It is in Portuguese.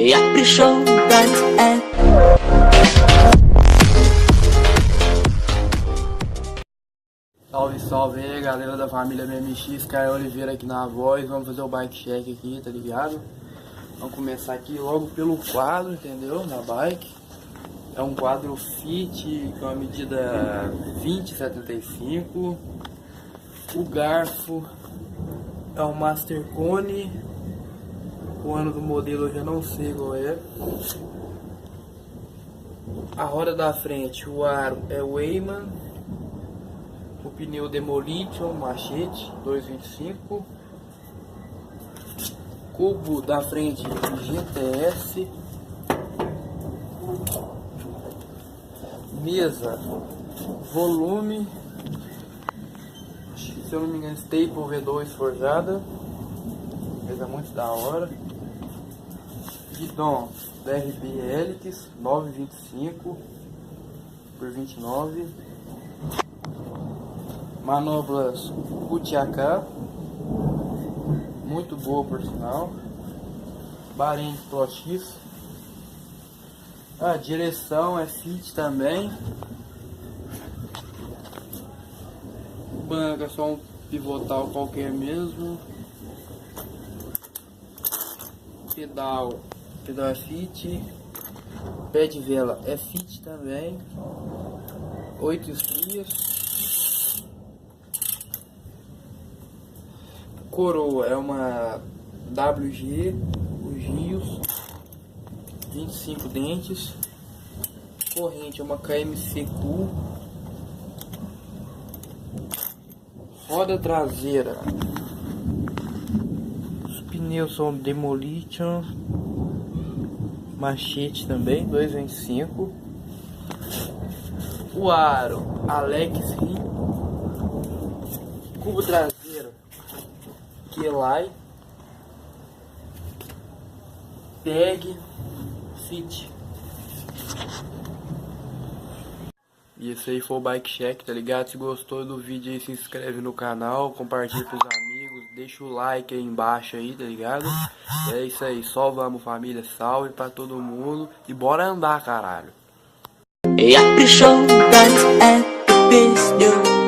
Я пришел дать это. Salve, salve aí, galera da família BMX, Caio Oliveira aqui na voz. Vamos fazer o bike check aqui, tá ligado? Vamos começar aqui logo pelo quadro, entendeu? Da bike. É um quadro Fit com a medida 20/75. O garfo é um Master Cone. O ano do modelo eu já não sei qual é. A roda da frente, o aro é Weiman. O pneu Demolition Machete 225. Cubo da frente GTS. Mesa volume, se eu não me engano, Staple V2 forjada. Mesa muito da hora. Guidão DRB Helix 925 por 29. Manobras Kutiaka, muito boa por sinal. Bahrein Pro X. A direção é Fit também. Banca só um pivotal qualquer mesmo. Pedal é Fit. Pé de vela é Fit também. 8 estrias. Coroa é uma WG, o Gios, 25 dentes. Corrente é uma KMC Cool. Roda traseira, os pneus são Demolition Machete também, 225. O aro Alex Rim. Cubo traseiro Kelai. Tag Fit. E esse aí foi o bike check, tá ligado? Se gostou do vídeo aí, se inscreve no canal, compartilha com os amigos, deixa o like aí embaixo aí, tá ligado? E é isso aí, só vamos família, salve pra todo mundo e bora andar, caralho. Я пришел дать эту песню.